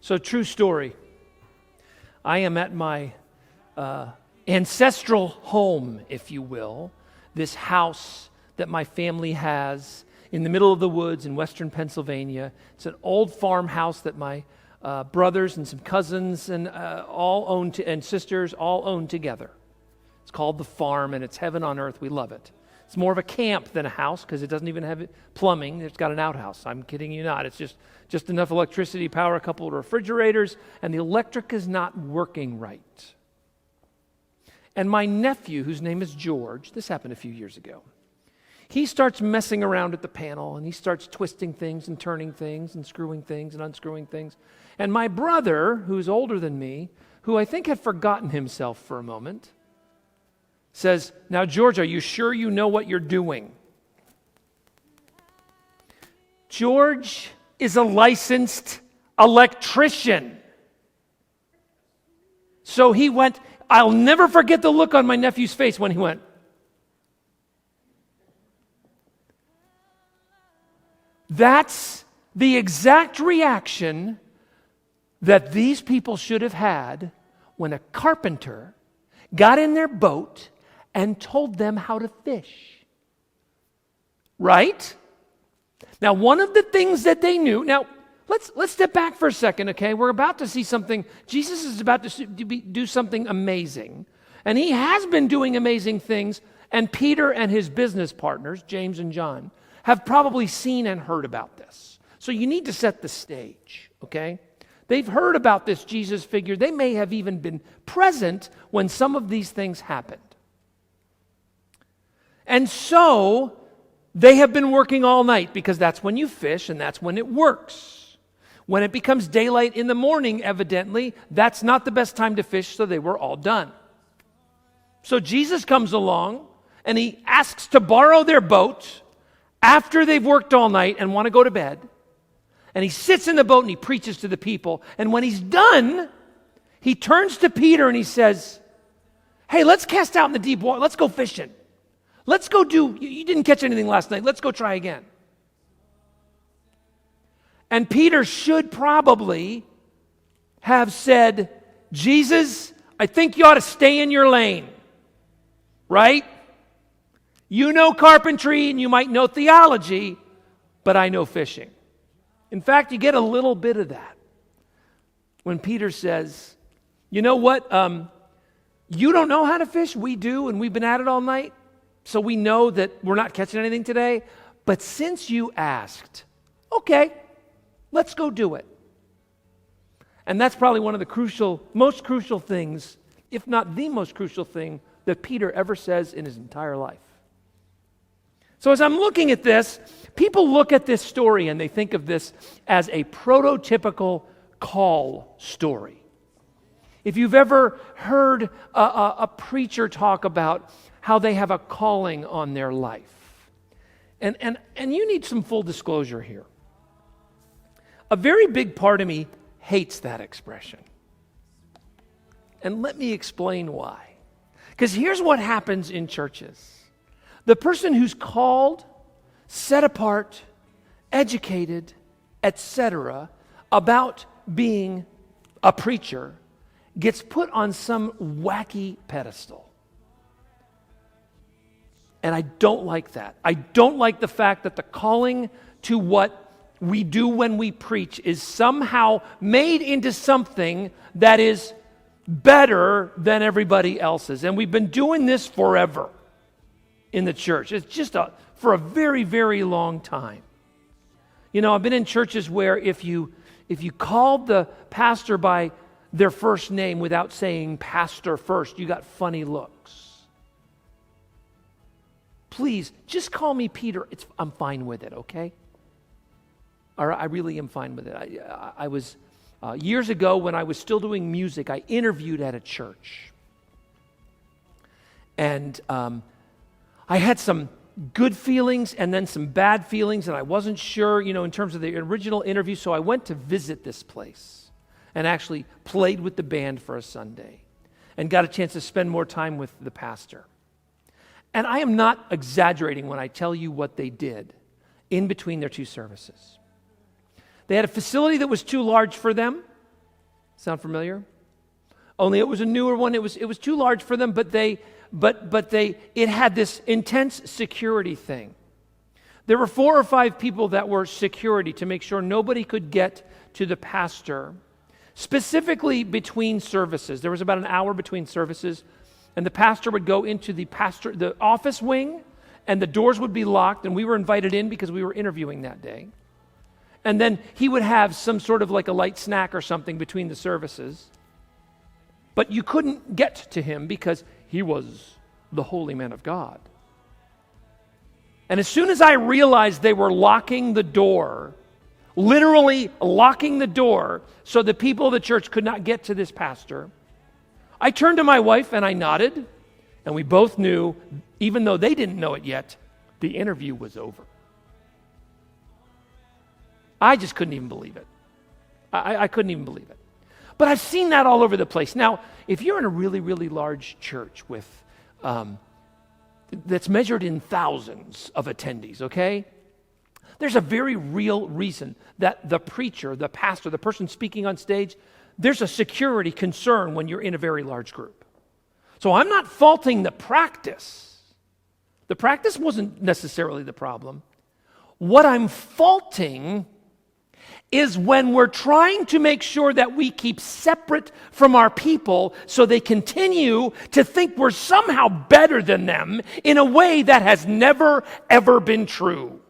So, true story. I am at my ancestral home, if you will, this house that my family has in the middle of the woods in western Pennsylvania. It's an old farmhouse that my brothers and some cousins and and sisters all own together. It's called the farm, and it's heaven on earth. We love it. It's more of a camp than a house because it doesn't even have plumbing. It's got an outhouse. I'm kidding you not. It's just enough electricity to power a couple of refrigerators, and the electric is not working right. And my nephew, whose name is George, this happened a few years ago, he starts messing around at the panel, and he starts twisting things and turning things and screwing things and unscrewing things. And my brother, who's older than me, who I think had forgotten himself for a moment, says, "Now, George, are you sure you know what you're doing?" George is a licensed electrician. So he went, I'll never forget the look on my nephew's face when he went. That's the exact reaction that these people should have had when a carpenter got in their boat and told them how to fish. Right? Now, one of the things that they knew, now, let's step back for a second, okay? We're about to see something, Jesus is about to do something amazing. And he has been doing amazing things, and Peter and his business partners, James and John, have probably seen and heard about this. So you need to set the stage, okay? They've heard about this Jesus figure. They may have even been present when some of these things happened. And so they have been working all night because that's when you fish and that's when it works. When it becomes daylight in the morning, evidently, that's not the best time to fish, so they were all done. So Jesus comes along and he asks to borrow their boat after they've worked all night and want to go to bed. And he sits in the boat and he preaches to the people. And when he's done, he turns to Peter and he says, "Hey, let's cast out in the deep water. Let's go fishing. Let's go you didn't catch anything last night. Let's go try again." And Peter should probably have said, "Jesus, I think you ought to stay in your lane." Right? You know carpentry and you might know theology, but I know fishing. In fact, you get a little bit of that when Peter says, "You know what? You don't know how to fish. We do, and we've been at it all night. So we know that we're not catching anything today. But since you asked, okay, let's go do it." And that's probably one of the most crucial things, if not the most crucial thing, that Peter ever says in his entire life. So as I'm looking at this, people look at this story and they think of this as a prototypical call story. If you've ever heard a preacher talk about how they have a calling on their life, and you need some full disclosure here. A very big part of me hates that expression. And let me explain why. Because here's what happens in churches. The person who's called, set apart, educated, etc., about being a preacher gets put on some wacky pedestal. And I don't like that. I don't like the fact that the calling to what we do when we preach is somehow made into something that is better than everybody else's. And we've been doing this forever in the church. It's just for a very, very long time. You know, I've been in churches where if you called the pastor by their first name without saying pastor first, you got funny looks. Please, just call me Peter. I'm fine with it, okay? All right, I really am fine with it. I was, years ago when I was still doing music, I interviewed at a church. And I had some good feelings and then some bad feelings, and I wasn't sure, in terms of the original interview, so I went to visit this place and actually played with the band for a Sunday and got a chance to spend more time with the pastor. And I am not exaggerating when I tell you what they did in between their two services. They had a facility that was too large for them, Sound familiar? Only it was a newer one. It was too large for them, but it had this intense security thing. There were 4 or 5 people that were security to make sure nobody could get to the pastor, specifically between services. There was about an hour between services, and the pastor would go into the office wing, and the doors would be locked, and we were invited in because we were interviewing that day. And then he would have some sort of like a light snack or something between the services. But you couldn't get to him because he was the holy man of God. And as soon as I realized they were locking the door, literally locking the door so the people of the church could not get to this pastor, I turned to my wife and I nodded, and we both knew, even though they didn't know it yet, the interview was over. I just couldn't even believe it. I couldn't even believe it. But I've seen that all over the place. Now, if you're in a really, really large church with that's measured in thousands of attendees, okay? There's a very real reason that the preacher, the pastor, the person speaking on stage, there's a security concern when you're in a very large group. So I'm not faulting the practice. The practice wasn't necessarily the problem. What I'm faulting is when we're trying to make sure that we keep separate from our people so they continue to think we're somehow better than them in a way that has never, ever been true.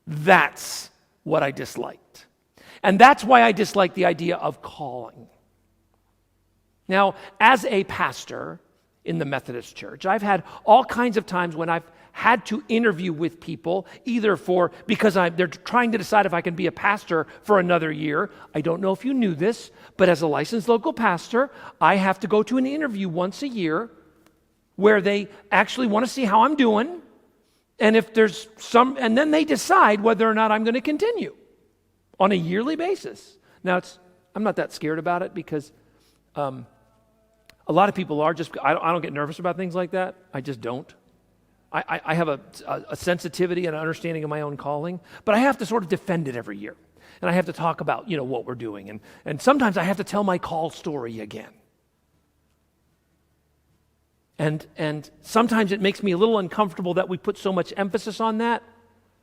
That's what I disliked. And that's why I dislike the idea of calling. Now, as a pastor in the Methodist Church, I've had all kinds of times when I've had to interview with people, either because they're trying to decide if I can be a pastor for another year. I don't know if you knew this, but as a licensed local pastor, I have to go to an interview once a year where they actually want to see how I'm doing, and and then they decide whether or not I'm going to continue on a yearly basis. Now, I'm not that scared about it because a lot of people are. I don't get nervous about things like that. I just don't. I have a sensitivity and an understanding of my own calling, but I have to sort of defend it every year. And I have to talk about, what we're doing. And sometimes I have to tell my call story again. And sometimes it makes me a little uncomfortable that we put so much emphasis on that.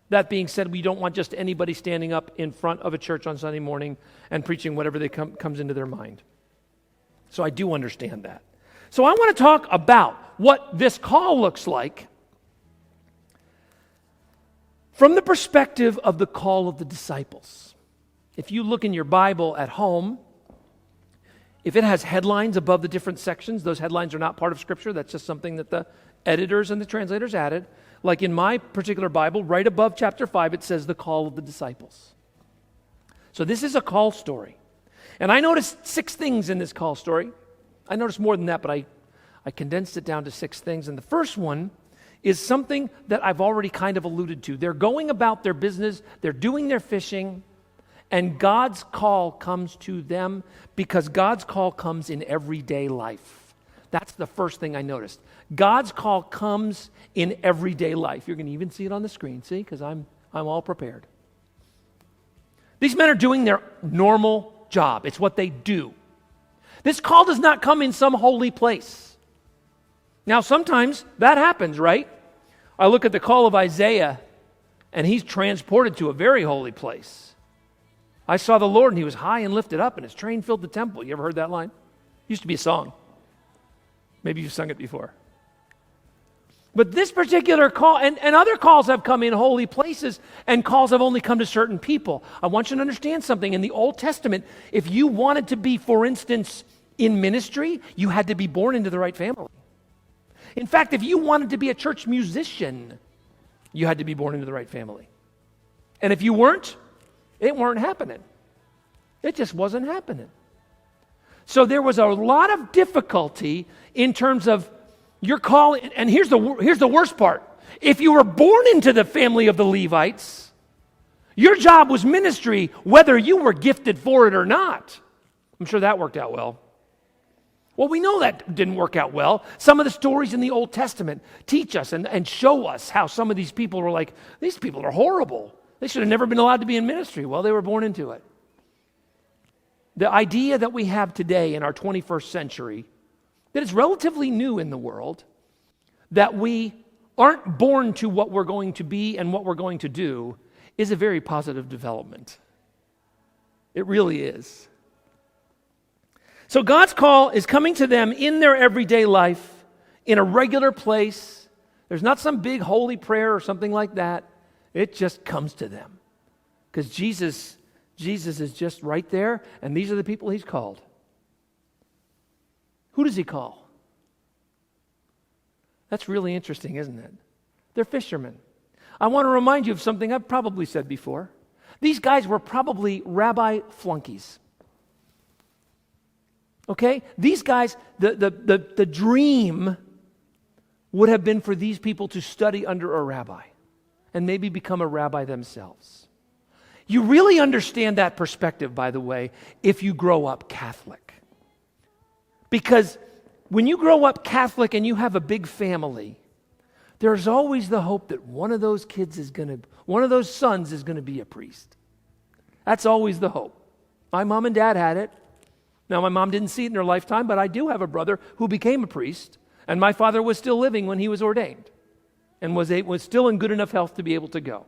That being said, we don't want just anybody standing up in front of a church on Sunday morning and preaching whatever comes into their mind. So I do understand that. So I want to talk about what this call looks like from the perspective of the call of the disciples. If you look in your Bible at home, if it has headlines above the different sections, those headlines are not part of Scripture. That's just something that the editors and the translators added. Like in my particular Bible, right above chapter 5, it says the call of the disciples. So this is a call story. And I noticed 6 things in this call story. I noticed more than that, but I condensed it down to 6 things. And the first one is something that I've already kind of alluded to. They're going about their business, they're doing their fishing, and God's call comes to them because God's call comes in everyday life. That's the first thing I noticed. God's call comes in everyday life. You're going to even see it on the screen, see? Because I'm all prepared. These men are doing their normal job. It's what they do. This call does not come in some holy place. Now, sometimes that happens, right? I look at the call of Isaiah, and he's transported to a very holy place. I saw the Lord, and he was high and lifted up, and his train filled the temple. You ever heard that line? Used to be a song. Maybe you've sung it before. But this particular call, and other calls have come in holy places, and calls have only come to certain people. I want you to understand something. In the Old Testament, if you wanted to be, for instance, in ministry, you had to be born into the right family. In fact, if you wanted to be a church musician, you had to be born into the right family. And if you weren't, it weren't happening. It just wasn't happening. So there was a lot of difficulty in terms of your call. And here's the worst part. If you were born into the family of the Levites, your job was ministry, whether you were gifted for it or not. I'm sure that worked out well. Well, we know that didn't work out well. Some of the stories in the Old Testament teach us and show us how some of these people were like, these people are horrible. They should have never been allowed to be in ministry. Well, they were born into it. the idea that we have today in our 21st century, that is relatively new in the world, that we aren't born to what we're going to be and what we're going to do, is a very positive development. It really is. So God's call is coming to them in their everyday life, in a regular place. There's not some big holy prayer or something like that. It just comes to them. Because Jesus is just right there, and these are the people he's called. Who does he call? That's really interesting, isn't it? They're fishermen. I want to remind you of something I've probably said before. These guys were probably rabbi flunkies. Okay? These guys, the dream would have been for these people to study under a rabbi and maybe become a rabbi themselves. You really understand that perspective, by the way, if you grow up Catholic. Because when you grow up Catholic and you have a big family, there's always the hope that one of those sons is going to be a priest. That's always the hope. My mom and dad had it. Now, my mom didn't see it in her lifetime, but I do have a brother who became a priest, and my father was still living when he was ordained and was still in good enough health to be able to go.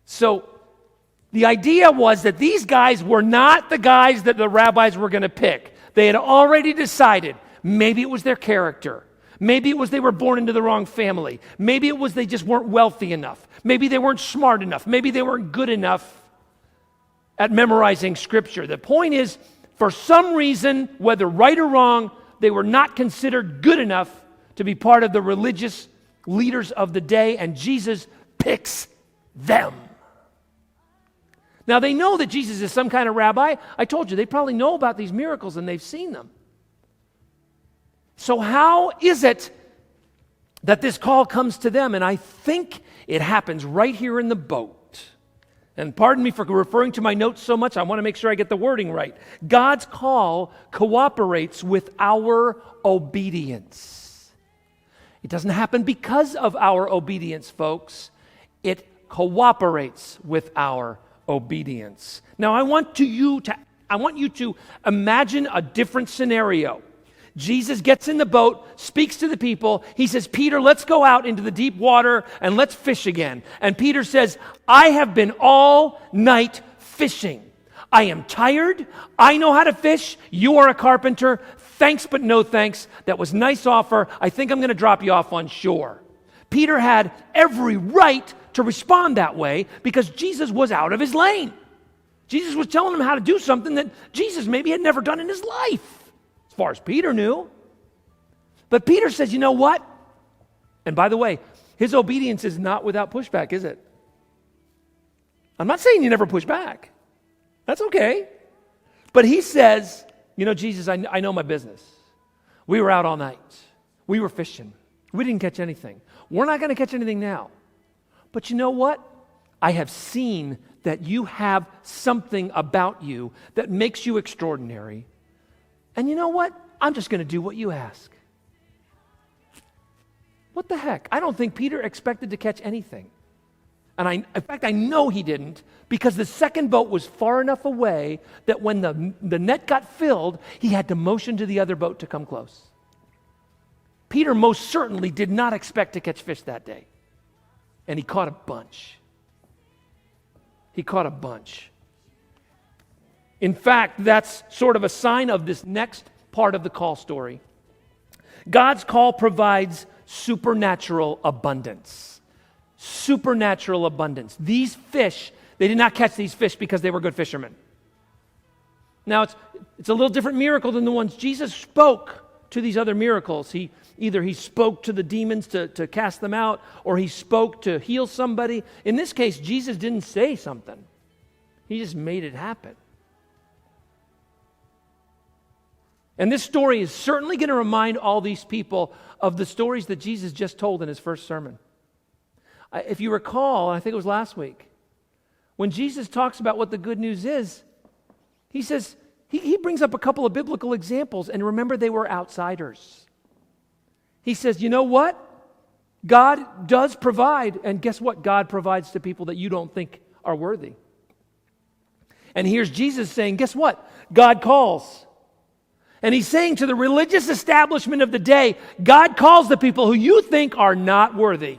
So the idea was that these guys were not the guys that the rabbis were going to pick. They had already decided maybe it was their character. Maybe it was they were born into the wrong family. Maybe it was they just weren't wealthy enough. Maybe they weren't smart enough. Maybe they weren't good enough at memorizing Scripture. The point is, for some reason, whether right or wrong, they were not considered good enough to be part of the religious leaders of the day, and Jesus picks them. Now, they know that Jesus is some kind of rabbi. I told you, they probably know about these miracles and they've seen them. So how is it that this call comes to them? And I think it happens right here in the boat. And pardon me for referring to my notes so much. I want to make sure I get the wording right. God's call cooperates with our obedience. It doesn't happen because of our obedience, folks. It cooperates with our obedience. Now, I want you to imagine a different scenario. Jesus gets in the boat, speaks to the people. He says, Peter, let's go out into the deep water and let's fish again. And Peter says, I have been all night fishing. I am tired. I know how to fish. You are a carpenter. Thanks, but no thanks. That was a nice offer. I think I'm going to drop you off on shore. Peter had every right to respond that way because Jesus was out of his lane. Jesus was telling him how to do something that Jesus maybe had never done in his life. As far as Peter knew. But Peter says, you know what? And by the way, his obedience is not without pushback, is it? I'm not saying you never push back. That's okay. But he says, you know, Jesus, I know my business. We were out all night. We were fishing. We didn't catch anything. We're not going to catch anything now. But you know what? I have seen that you have something about you that makes you extraordinary. And you know what? I'm just going to do what you ask. What the heck? I don't think Peter expected to catch anything. And in fact, I know he didn't, because the second boat was far enough away that when the net got filled, he had to motion to the other boat to come close. Peter most certainly did not expect to catch fish that day. And he caught a bunch. He caught a bunch. In fact, that's sort of a sign of this next part of the call story. God's call provides supernatural abundance. Supernatural abundance. These fish, they did not catch these fish because they were good fishermen. Now, it's a little different miracle than the ones Jesus spoke to these other miracles. Either he spoke to the demons to cast them out, or he spoke to heal somebody. In this case, Jesus didn't say something. He just made it happen. And this story is certainly going to remind all these people of the stories that Jesus just told in his first sermon. If you recall, I think it was last week, when Jesus talks about what the good news is, he says, he brings up a couple of biblical examples, and remember, they were outsiders. He says, you know what? God does provide, and guess what? God provides to people that you don't think are worthy. And here's Jesus saying, guess what? God calls. And he's saying to the religious establishment of the day, God calls the people who you think are not worthy,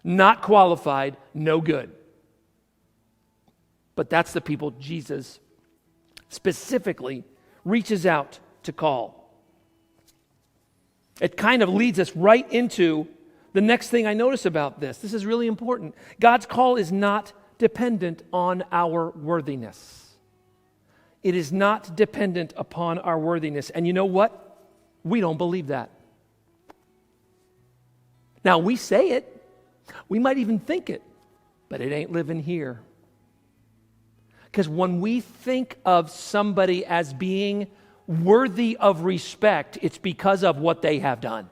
not qualified, no good. But that's the people Jesus specifically reaches out to call. It kind of leads us right into the next thing I notice about this. This is really important. God's call is not dependent on our worthiness. It is not dependent upon our worthiness. And you know what? We don't believe that. Now, we say it. We might even think it. But it ain't living here. Because when we think of somebody as being worthy of respect, it's because of what they have done.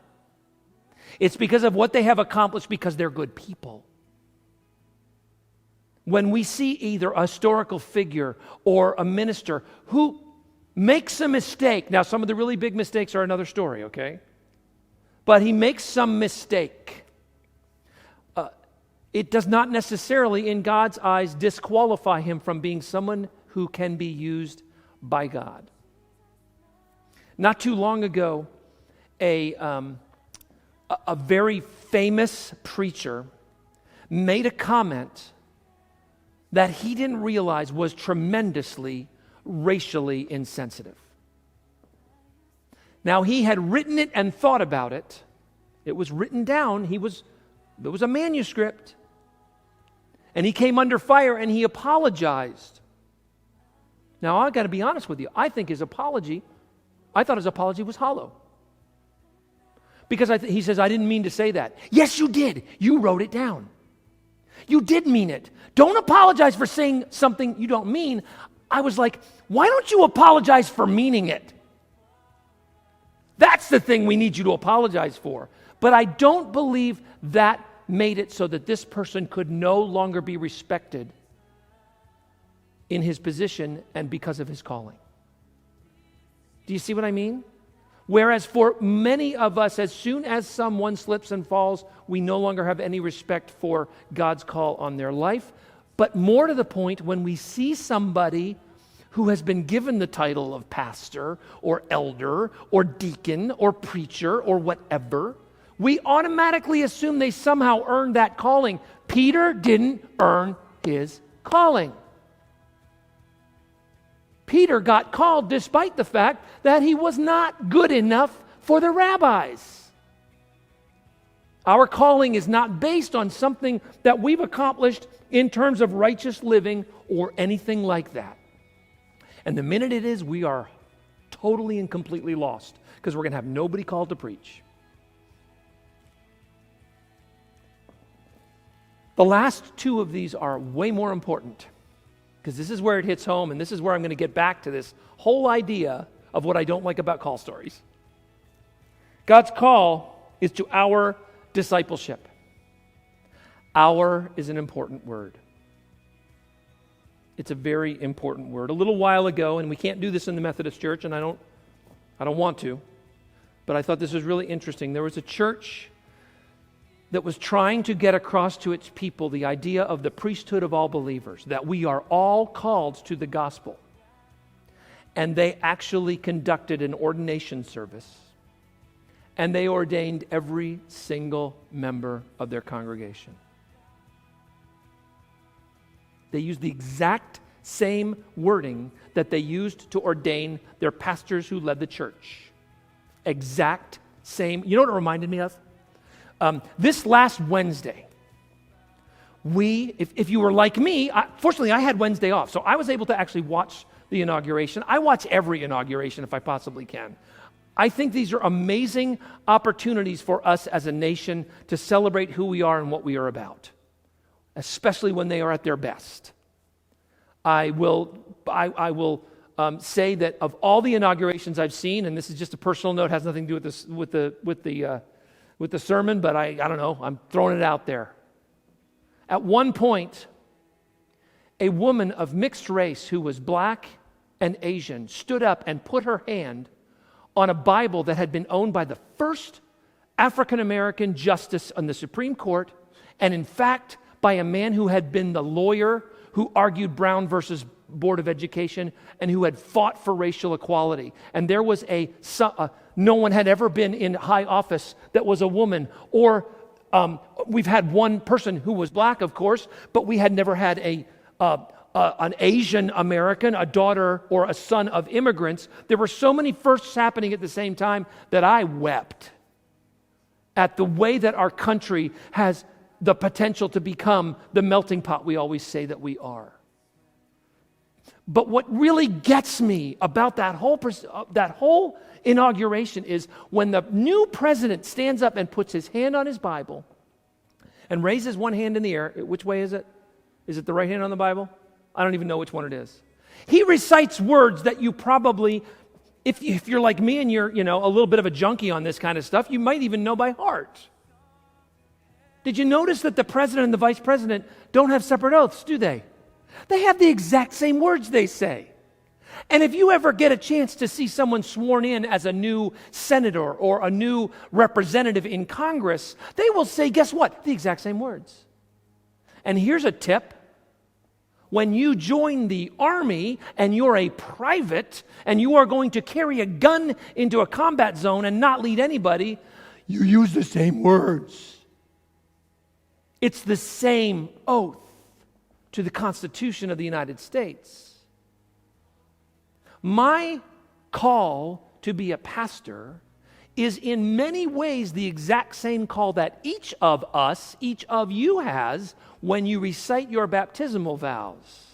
It's because of what they have accomplished, because they're good people. When we see either a historical figure or a minister who makes a mistake, now some of the really big mistakes are another story, okay? But he makes some mistake. It does not necessarily, in God's eyes, disqualify him from being someone who can be used by God. Not too long ago, a very famous preacher made a comment that he didn't realize was tremendously racially insensitive. Now, he had written it and thought about it. It was written down. It was a manuscript. And he came under fire and he apologized. Now, I've got to be honest with you. I thought his apology was hollow. Because he says, I didn't mean to say that. Yes, you did. You wrote it down. You did mean it. Don't apologize for saying something you don't mean. I was like, why don't you apologize for meaning it? That's the thing we need you to apologize for. But I don't believe that made it so that this person could no longer be respected in his position and because of his calling. Do you see what I mean? Whereas for many of us, as soon as someone slips and falls, we no longer have any respect for God's call on their life. But more to the point, when we see somebody who has been given the title of pastor or elder or deacon or preacher or whatever, we automatically assume they somehow earned that calling. Peter didn't earn his calling. Peter got called despite the fact that he was not good enough for the rabbis. Our calling is not based on something that we've accomplished in terms of righteous living or anything like that. And the minute it is, we are totally and completely lost because we're going to have nobody called to preach. The last two of these are way more important because this is where it hits home, and this is where I'm going to get back to this whole idea of what I don't like about call stories. God's call is to our discipleship. Our is an important word. It's a very important word. A little while ago, and we can't do this in the Methodist Church, and I don't want to, but I thought this was really interesting. There was a church that was trying to get across to its people the idea of the priesthood of all believers, that we are all called to the gospel. And they actually conducted an ordination service, and they ordained every single member of their congregation. They used the exact same wording that they used to ordain their pastors who led the church. Exact same. You know what it reminded me of? This last Wednesday, if you were like me, fortunately I had Wednesday off, so I was able to actually watch the inauguration. I watch every inauguration if I possibly can. I think these are amazing opportunities for us as a nation to celebrate who we are and what we are about, especially when they are at their best. I will say that of all the inaugurations I've seen, and this is just a personal note, has nothing to do with this, with the sermon, but I don't know, I'm throwing it out there. At one point, a woman of mixed race who was black and Asian stood up and put her hand on a Bible that had been owned by the first African-American justice on the Supreme Court, and in fact, by a man who had been the lawyer who argued Brown versus Board of Education and who had fought for racial equality. And there was no one had ever been in high office that was a woman, or we've had one person who was black, of course, but we had never had an Asian American, a daughter or a son of immigrants. There were so many firsts happening at the same time that I wept at the way that our country has the potential to become the melting pot we always say that we are. But what really gets me about that whole inauguration is when the new president stands up and puts his hand on his Bible and raises one hand in the air. Which way is it? Is it the right hand on the Bible? I don't even know which one it is. He recites words that you probably, if you're like me and you're, a little bit of a junkie on this kind of stuff, you might even know by heart. Did you notice that the president and the vice president don't have separate oaths, do they? They have the exact same words they say. And if you ever get a chance to see someone sworn in as a new senator or a new representative in Congress, they will say, guess what? The exact same words. And here's a tip. When you join the army and you're a private and you are going to carry a gun into a combat zone and not lead anybody, you use the same words. It's the same oath to the Constitution of the United States. My call to be a pastor is in many ways the exact same call that each of us, each of you has when you recite your baptismal vows.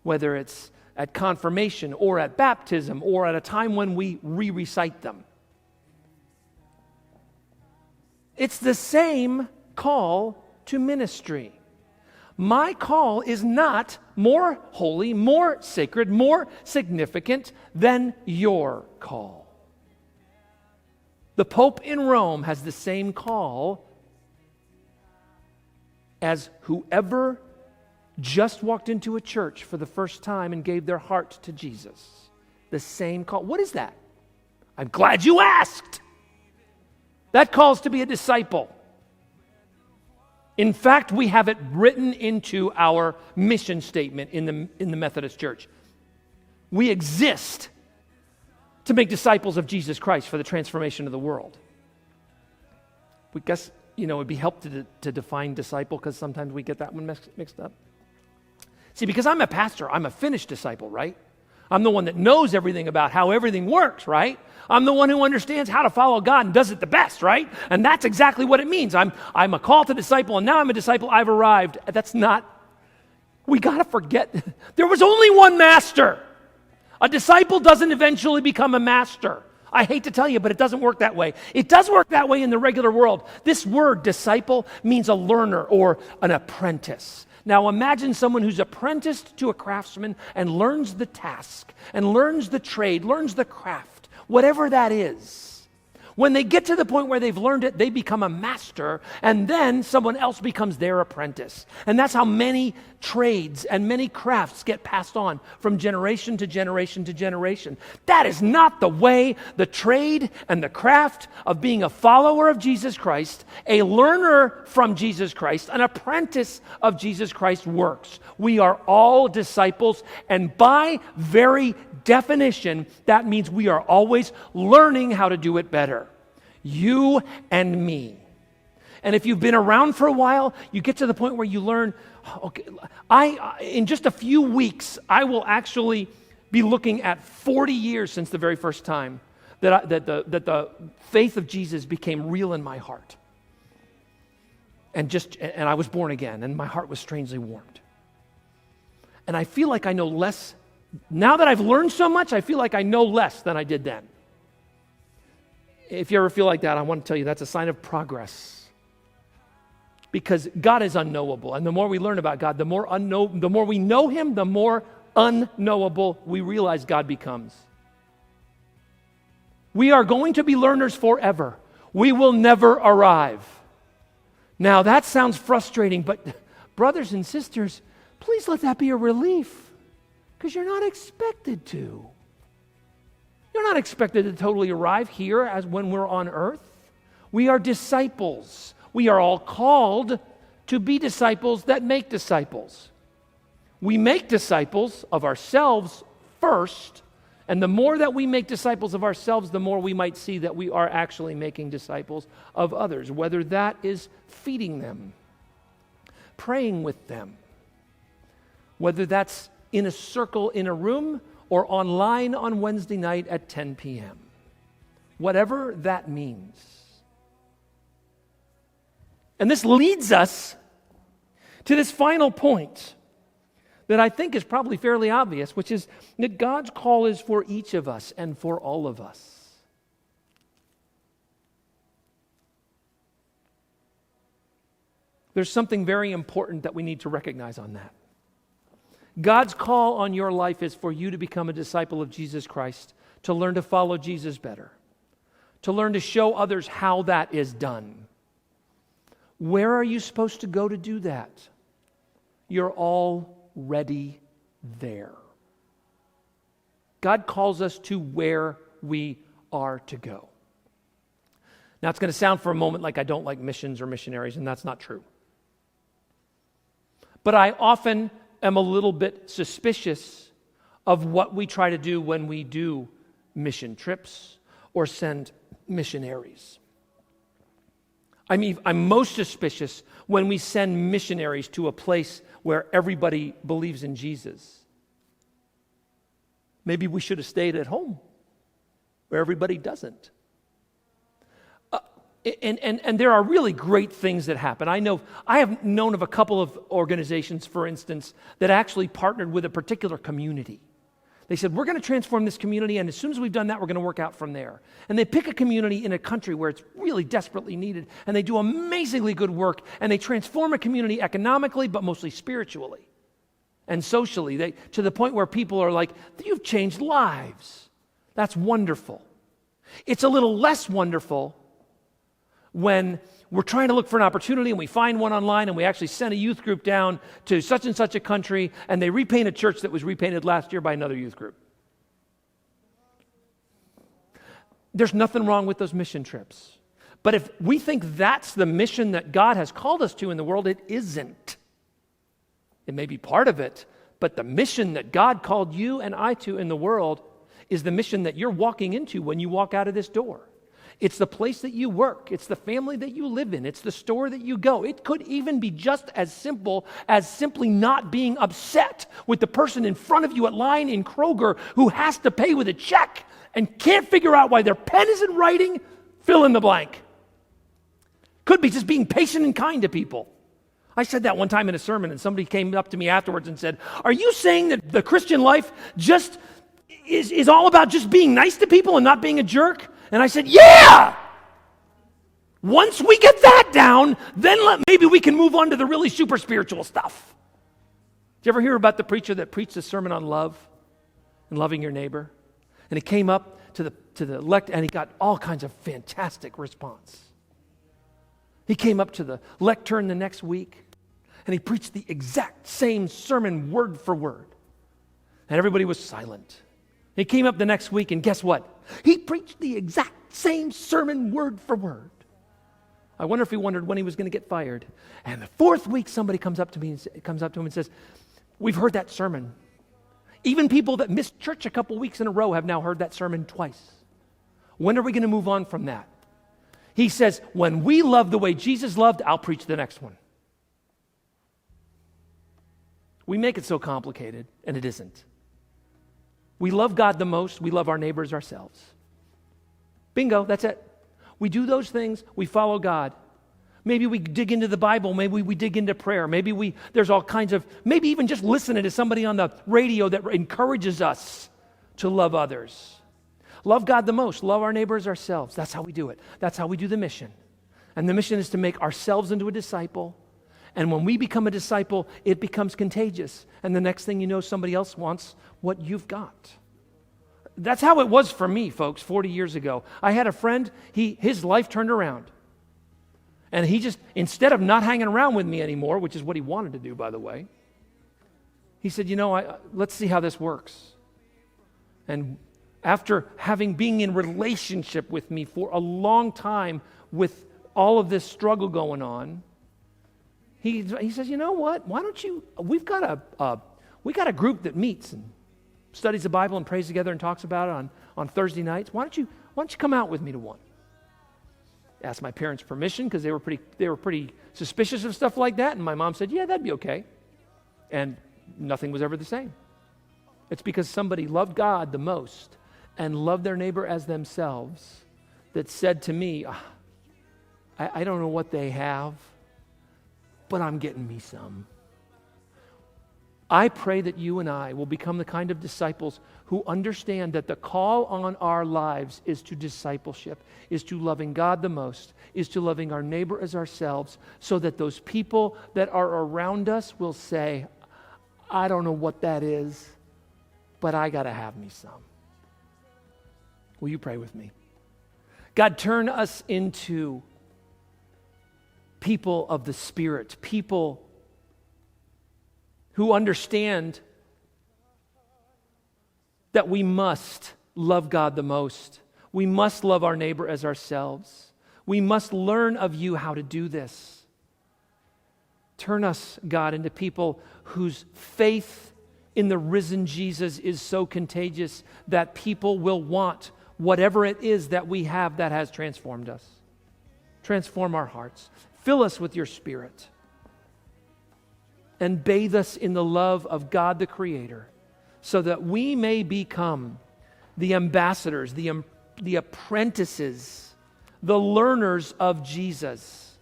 Whether it's at confirmation or at baptism or at a time when we re-recite them. It's the same call to ministry. My call is not more holy, more sacred, more significant than your call. The Pope in Rome has the same call as whoever just walked into a church for the first time and gave their heart to Jesus. The same call. What is that? I'm glad you asked. That calls to be a disciple. In fact, we have it written into our mission statement in the Methodist Church. We exist to make disciples of Jesus Christ for the transformation of the world. We guess, it'd be helpful to define disciple because sometimes we get that one mixed up. See, because I'm a pastor, I'm a finished disciple, right? I'm the one that knows everything about how everything works, right? I'm the one who understands how to follow God and does it the best, right? And that's exactly what it means. I'm a call to disciple, and now I'm a disciple. I've arrived. That's not. We got to forget. There was only one master. A disciple doesn't eventually become a master. I hate to tell you, but it doesn't work that way. It does work that way in the regular world. This word, disciple, means a learner or an apprentice. Now imagine someone who's apprenticed to a craftsman and learns the task and learns the trade, learns the craft, whatever that is. When they get to the point where they've learned it, they become a master, and then someone else becomes their apprentice. And that's how many trades and many crafts get passed on from generation to generation to generation. That is not the way the trade and the craft of being a follower of Jesus Christ, a learner from Jesus Christ, an apprentice of Jesus Christ works. We are all disciples, and by very definition, that means we are always learning how to do it better. You and me. And if you've been around for a while, you get to the point where you learn, okay, in just a few weeks, I will actually be looking at 40 years since the very first time that the faith of Jesus became real in my heart. And I was born again, and my heart was strangely warmed. And I feel like I know less. Now that I've learned so much, I feel like I know less than I did then. If you ever feel like that, I want to tell you that's a sign of progress. Because God is unknowable, and the more we learn about God, the more we know Him, the more unknowable we realize God becomes. We are going to be learners forever. We will never arrive. Now that sounds frustrating, but brothers and sisters, please let that be a relief, because you're not expected to. You're not expected to totally arrive here as when we're on earth. We are disciples. We are all called to be disciples that make disciples. We make disciples of ourselves first, and the more that we make disciples of ourselves, the more we might see that we are actually making disciples of others, whether that is feeding them, praying with them, whether that's in a circle in a room or online on Wednesday night at 10 p.m. Whatever that means. And this leads us to this final point that I think is probably fairly obvious, which is that God's call is for each of us and for all of us. There's something very important that we need to recognize on that. God's call on your life is for you to become a disciple of Jesus Christ, to learn to follow Jesus better, to learn to show others how that is done. Where are you supposed to go to do that? You're already there. God calls us to where we are to go. Now, it's going to sound for a moment like I don't like missions or missionaries, and that's not true. But I often am a little bit suspicious of what we try to do when we do mission trips or send missionaries. I'm most suspicious when we send missionaries to a place where everybody believes in Jesus. Maybe we should have stayed at home where everybody doesn't. And there are really great things that happen. I have known of a couple of organizations, for instance, that actually partnered with a particular community. They said, we're going to transform this community, and as soon as we've done that, we're going to work out from there. And they pick a community in a country where it's really desperately needed, and they do amazingly good work, and they transform a community economically, but mostly spiritually and socially, to the point where people are like, you've changed lives. That's wonderful. It's a little less wonderful when we're trying to look for an opportunity and we find one online and we actually send a youth group down to such and such a country and they repaint a church that was repainted last year by another youth group. There's nothing wrong with those mission trips. But if we think that's the mission that God has called us to in the world, it isn't. It may be part of it, but the mission that God called you and I to in the world is the mission that you're walking into when you walk out of this door. It's the place that you work. It's the family that you live in. It's the store that you go. It could even be just as simple as simply not being upset with the person in front of you at line in Kroger who has to pay with a check and can't figure out why their pen isn't writing. Fill in the blank. Could be just being patient and kind to people. I said that one time in a sermon, and somebody came up to me afterwards and said, are you saying that the Christian life just is all about just being nice to people and not being a jerk? And I said, yeah! Once we get that down, then maybe we can move on to the really super spiritual stuff. Did you ever hear about the preacher that preached a sermon on love and loving your neighbor? And he came up to the lectern, and he got all kinds of fantastic response. He came up to the lectern the next week, and he preached the exact same sermon word for word. And everybody was silent. He came up the next week, and guess what? He preached the exact same sermon word for word. I wonder if he wondered when he was going to get fired. And the fourth week, somebody comes up to him and says, we've heard that sermon. Even people that missed church a couple weeks in a row have now heard that sermon twice. When are we going to move on from that? He says, when we love the way Jesus loved, I'll preach the next one. We make it so complicated, and it isn't. We love God the most. We love our neighbors ourselves. Bingo, that's it. We do those things. We follow God. Maybe we dig into the Bible. Maybe we dig into prayer. Maybe there's all kinds of, maybe even just listening to somebody on the radio that encourages us to love others. Love God the most. Love our neighbors ourselves. That's how we do it. That's how we do the mission. And the mission is to make ourselves into a disciple. And when we become a disciple, it becomes contagious. And the next thing you know, somebody else wants what you've got. That's how it was for me, folks, 40 years ago. I had a friend, his life turned around. And he just, instead of not hanging around with me anymore, which is what he wanted to do, by the way, he said, let's see how this works. And after being in relationship with me for a long time with all of this struggle going on, he says, you know what? Why don't you, we've got We got a group that meets and studies the Bible and prays together and talks about it on Thursday nights. Why don't you come out with me to one? Asked my parents' permission because they were pretty suspicious of stuff like that, and my mom said, yeah, that'd be okay. And nothing was ever the same. It's because somebody loved God the most and loved their neighbor as themselves that said to me, I don't know what they have, but I'm getting me some. I pray that you and I will become the kind of disciples who understand that the call on our lives is to discipleship, is to loving God the most, is to loving our neighbor as ourselves, so that those people that are around us will say, I don't know what that is, but I got to have me some. Will you pray with me? God, turn us into people of the Spirit, people who understand that we must love God the most. We must love our neighbor as ourselves. We must learn of you how to do this. Turn us, God, into people whose faith in the risen Jesus is so contagious that people will want whatever it is that we have that has transformed us. Transform our hearts. Fill us with your Spirit. And bathe us in the love of God the Creator, so that we may become the ambassadors, the apprentices, the learners of Jesus,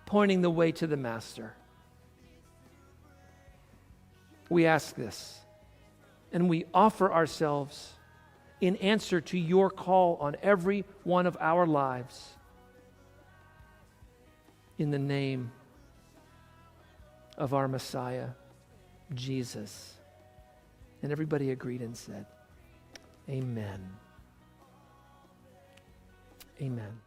pointing the way to the Master. We ask this, and we offer ourselves in answer to your call on every one of our lives. In the name of our Messiah, Jesus. And everybody agreed and said, Amen. Amen.